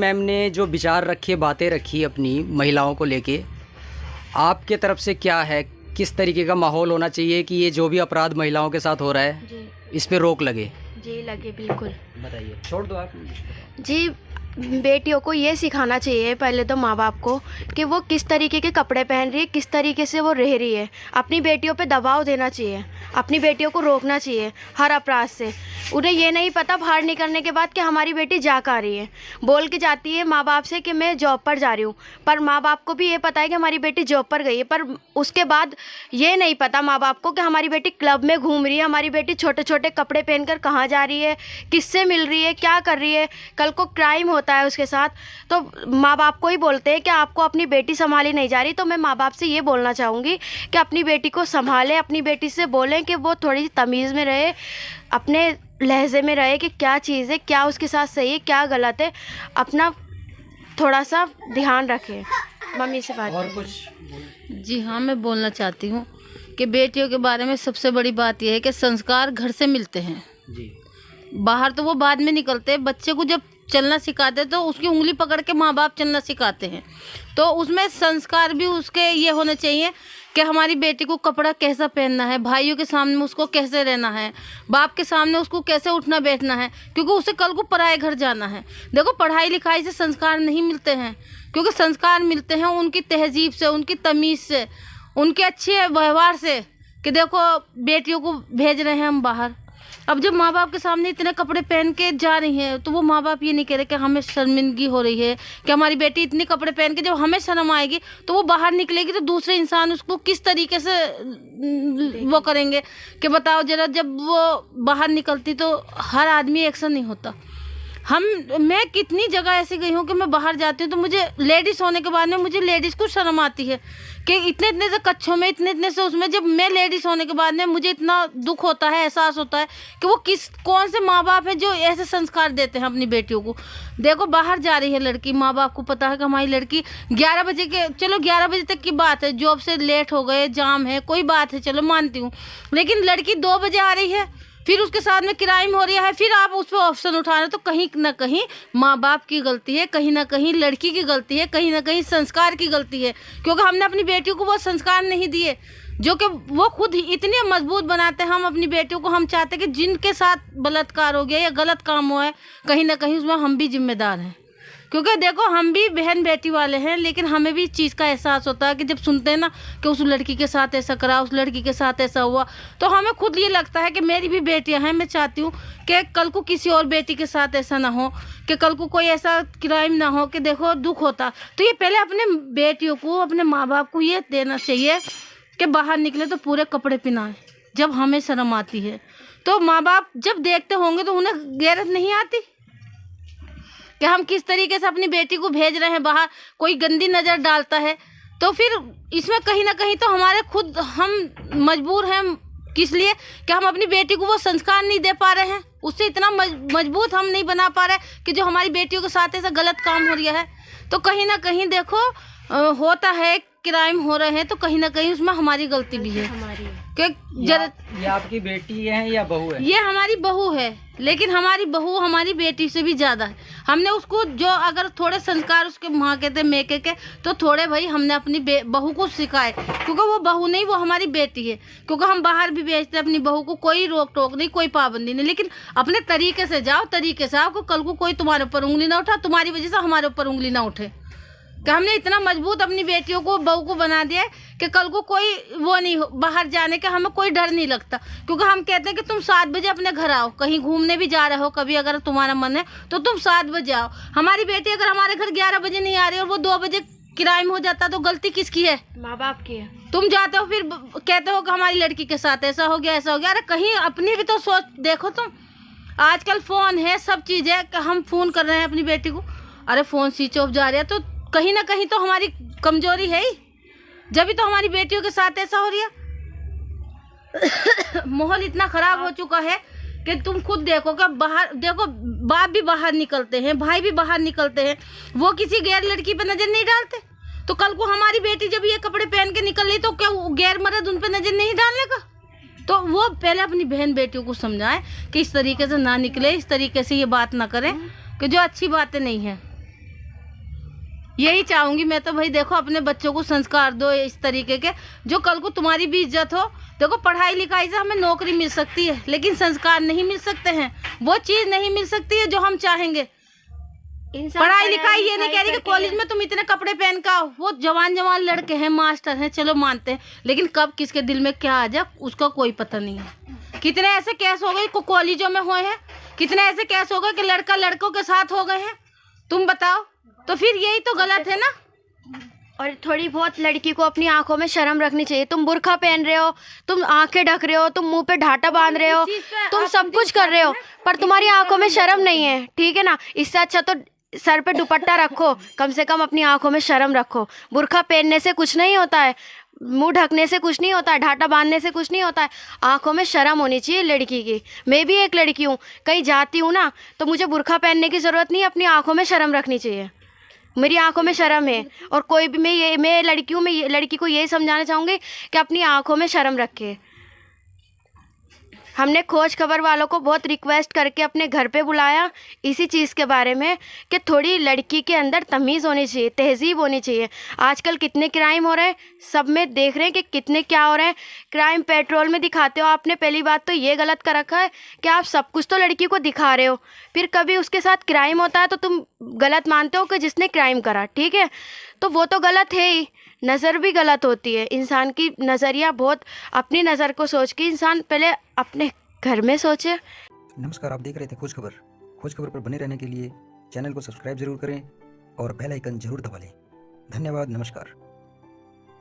Ma'am ने जो विचार रखे, बातें रखी अपनी महिलाओं को लेके, आपके तरफ से क्या है, किस तरीके का माहौल होना चाहिए कि ये जो भी अपराध महिलाओं के साथ हो रहा है जी इस पे रोक लगे? जी लगे बिल्कुल। बताइए, छोड़ दो आप। जी, बेटियों को ये सिखाना चाहिए पहले तो माँ बाप को कि वो किस तरीके के कपड़े पहन रही है, किस तरीके से वो रह रही है। अपनी बेटियों पे दबाव देना चाहिए, अपनी बेटियों को रोकना चाहिए हर अपराध से। उन्हें ये नहीं पता बाहर निकलने के बाद कि हमारी बेटी जा कहाँ रही है। बोल के जाती है माँ बाप से कि मैं जॉब पर जा रही हूँ, पर माँ बाप को भी ये पता है कि हमारी बेटी जॉब पर गई है, पर उसके बाद ये नहीं पता माँ बाप को कि हमारी बेटी क्लब में घूम रही है, हमारी बेटी छोटे छोटे कपड़े पहनकर कहाँ जा रही है, किससे मिल रही है, क्या कर रही है, कल को क्राइम होता है उसके साथ। तो माँ बाप को ही बोलते हैं कि आपको अपनी बेटी संभाली नहीं जा रही। तो मैं माँ बाप से ये बोलना चाहूँगी कि अपनी बेटी को संभालें, अपनी बेटी से बोलें कि वो थोड़ी तमीज़ में रहे, अपने लहजे में रहे कि क्या चीज़ है, क्या उसके साथ सही है, क्या गलत है, अपना थोड़ा सा ध्यान रखें। मम्मी से बात और कुछ? जी हाँ, मैं बोलना चाहती हूँ कि बेटियों के बारे में सबसे बड़ी बात यह है कि संस्कार घर से मिलते हैं जी। बाहर तो वो बाद में निकलते हैं। बच्चे को जब चलना सिखाते तो उसकी उंगली पकड़ के माँ बाप चलना सिखाते हैं, तो उसमें संस्कार भी उसके ये होने चाहिए कि हमारी बेटी को कपड़ा कैसा पहनना है, भाइयों के सामने उसको कैसे रहना है, बाप के सामने उसको कैसे उठना बैठना है, क्योंकि उसे कल को पराए घर जाना है। देखो, पढ़ाई लिखाई से संस्कार नहीं मिलते हैं, क्योंकि संस्कार मिलते हैं उनकी तहजीब से, उनकी तमीज़ से, उनके अच्छे व्यवहार से। कि देखो, बेटियों को भेज रहे हैं हम बाहर, अब जब माँ बाप के सामने इतने कपड़े पहन के जा रही हैं तो वो माँ बाप ये नहीं कह रहे कि हमें शर्मिंदगी हो रही है कि हमारी बेटी इतने कपड़े पहन के, जब हमें शर्म आएगी तो वो बाहर निकलेगी तो दूसरे इंसान उसको किस तरीके से वो करेंगे कि बताओ जरा। जब वो बाहर निकलती तो हर आदमी एक्शन नहीं होता। मैं कितनी जगह ऐसी गई हूँ कि मैं बाहर जाती हूँ तो मुझे लेडीज़ होने के बाद में मुझे लेडीज़ को शर्म आती है कि इतने इतने से कच्छों में, इतने इतने से उसमें, जब मैं लेडीज़ होने के बाद में मुझे इतना दुख होता है, एहसास होता है कि वो कौन से माँ बाप हैं जो ऐसे संस्कार देते हैं अपनी बेटियों को। देखो, बाहर जा रही है लड़की, माँ बाप को पता है कि हमारी लड़की 11 बजे के, चलो 11 बजे तक की बात है, जॉब से लेट हो गए, जाम है, कोई बात है, चलो मानती हूँ, लेकिन लड़की 2 बजे आ रही है, फिर उसके साथ में क्राइम हो रहा है, फिर आप उस पर ऑप्शन उठा रहे हो, तो कहीं ना कहीं माँ बाप की गलती है, कहीं ना कहीं लड़की की गलती है, कहीं ना कहीं संस्कार की गलती है, क्योंकि हमने अपनी बेटियों को वो संस्कार नहीं दिए जो कि वो खुद ही इतने मजबूत बनाते हैं। हम अपनी बेटियों को, हम चाहते हैं कि जिनके साथ बलात्कार हो गया या गलत काम हुआ है, कहीं ना कहीं उसमें हम भी जिम्मेदार हैं, क्योंकि देखो, हम भी बहन बेटी वाले हैं, लेकिन हमें भी चीज़ का एहसास होता है कि जब सुनते हैं ना कि उस लड़की के साथ ऐसा करा, उस लड़की के साथ ऐसा हुआ, तो हमें खुद ये लगता है कि मेरी भी बेटियां हैं। मैं चाहती हूँ कि कल को किसी और बेटी के साथ ऐसा ना हो, कि कल को कोई ऐसा क्राइम ना हो कि देखो दुख होता। तो ये पहले अपने बेटियों को, अपने माँ बाप को ये देना चाहिए कि बाहर निकले तो पूरे कपड़े पहनाएं। जब हमें शर्म आती है तो माँ बाप जब देखते होंगे तो उन्हें गैरत नहीं आती कि हम किस तरीके से अपनी बेटी को भेज रहे हैं बाहर। कोई गंदी नज़र डालता है तो फिर इसमें कहीं ना कहीं तो हमारे खुद हम मजबूर हैं, किस लिए कि हम अपनी बेटी को वो संस्कार नहीं दे पा रहे हैं, उससे इतना मजबूत हम नहीं बना पा रहे कि जो हमारी बेटियों के साथ ऐसा गलत काम हो रहा है। तो कहीं ना कहीं देखो, होता है, क्राइम हो रहे हैं, तो कहीं ना कहीं उसमें हमारी गलती भी है। कि ये आपकी बेटी है या बहू है? ये हमारी बहू है, लेकिन हमारी बहू हमारी बेटी से भी ज़्यादा है। हमने उसको जो अगर थोड़े संस्कार उसके माँ के थे, मेके के, तो थोड़े भाई हमने अपनी बहू को सिखाए, क्योंकि वो बहू नहीं, वो हमारी बेटी है। क्योंकि हम बाहर भी भेजते अपनी बहू को, कोई रोक टोक नहीं, कोई पाबंदी नहीं, लेकिन अपने तरीके से जाओ, तरीके से आओ, कल को कोई तुम्हारे ऊपर उंगली ना उठा, तुम्हारी वजह से हमारे ऊपर उंगली ना उठे। कि हमने इतना मजबूत अपनी बेटियों को, बहू को बना दिया है कि कल को कोई वो नहीं हो, बाहर जाने का हमें कोई डर नहीं लगता। क्योंकि हम कहते हैं कि तुम 7 बजे अपने घर आओ, कहीं घूमने भी जा रहे हो कभी, अगर तुम्हारा मन है तो तुम 7 बजे आओ। हमारी बेटी अगर हमारे घर 11 बजे नहीं आ रही और वो 2 बजे क्राइम हो जाता तो गलती किसकी है? माँ बाप की है। तुम जाते हो फिर कहते हो कि हमारी लड़की के साथ ऐसा हो गया, ऐसा हो गया। अरे कहीं अपनी भी तो सोच देखो तुम। आजकल फ़ोन है, सब चीज़ है, कि हम फ़ोन कर रहे हैं अपनी बेटी को, अरे फ़ोन स्विच ऑफ जा रहा है, तो कहीं ना कहीं तो हमारी कमजोरी है ही, जब भी तो हमारी बेटियों के साथ ऐसा हो रहा है। माहौल इतना ख़राब हो चुका है कि तुम खुद देखो कि बाहर देखो, बाप भी बाहर निकलते हैं, भाई भी बाहर निकलते हैं, वो किसी गैर लड़की पे नज़र नहीं डालते। तो कल को हमारी बेटी जब ये कपड़े पहन के निकल रही तो क्या गैर मर्द उन पे नज़र नहीं डालने का? तो वो पहले अपनी बहन बेटियों को समझाएं कि इस तरीके से ना निकले, इस तरीके से ये बात ना करें, कि जो अच्छी बातें नहीं है। यही चाहूंगी मैं तो भाई। देखो अपने बच्चों को संस्कार दो इस तरीके के, जो कल को तुम्हारी भी इज्जत हो। देखो पढ़ाई लिखाई से हमें नौकरी मिल सकती है, लेकिन संस्कार नहीं मिल सकते हैं, वो चीज़ नहीं मिल सकती है जो हम चाहेंगे। पढ़ाई लिखाई ये नहीं कह रही कि कॉलेज में तुम इतने कपड़े पहन के आओ। वो जवान जवान लड़के हैं, मास्टर हैं, चलो मानते हैं, लेकिन कब किसके दिल में क्या आ जाए उसका कोई पता नहीं है। कितने ऐसे केस हो गए कॉलेजों में हुए हैं, कितने ऐसे केस हो गए कि लड़का लड़कों के साथ हो गए हैं, तुम बताओ। तो फिर यही तो गलत है ना। और थोड़ी बहुत लड़की को अपनी आंखों में शर्म रखनी चाहिए। तुम बुर्का पहन रहे हो, तुम आंखें ढक रहे हो, तुम मुंह पे ढाटा बांध रहे हो, तुम सब कुछ कर रहे हो, पर तुम्हारी आंखों में शर्म नहीं है, ठीक है ना। इससे अच्छा तो सर पे दुपट्टा रखो, कम से कम अपनी आंखों में शर्म रखो। बुर्का पहनने से कुछ नहीं होता है, मुंह ढकने से कुछ नहीं होता है, ढाटा बांधने से कुछ नहीं होता है। आंखों में शर्म होनी चाहिए लड़की की। मैं भी एक लड़की हूँ, कहीं जाती हूँ ना तो मुझे बुर्का पहनने की ज़रूरत नहीं, अपनी आंखों में शर्म रखनी चाहिए। मेरी आंखों में शर्म है, और कोई भी मैं लड़की हूँ, मैं लड़की को यही समझाना चाहूँगी कि अपनी आंखों में शर्म रखे। हमने खोज खबर वालों को बहुत रिक्वेस्ट करके अपने घर पे बुलाया इसी चीज़ के बारे में कि थोड़ी लड़की के अंदर तमीज़ होनी चाहिए, तहज़ीब होनी चाहिए। आजकल कितने क्राइम हो रहे हैं, सब में देख रहे हैं कि कितने क्या हो रहे हैं। क्राइम पेट्रोल में दिखाते हो आपने। पहली बात तो ये गलत कर रखा है कि आप सब कुछ तो लड़की को दिखा रहे हो, फिर कभी उसके साथ क्राइम होता है तो तुम गलत मानते हो कि जिसने क्राइम करा, ठीक है, तो वो तो गलत है ही। नज़र भी गलत होती है, इंसान की नज़रिया बहुत, अपनी नज़र को सोच के इंसान पहले अपने घर में सोचे। नमस्कार, आप देख रहे थे खोज खबर। खोज खबर पर बने रहने के लिए चैनल को सब्सक्राइब जरूर करें और बेल आइकन जरूर दबा लें। धन्यवाद, नमस्कार।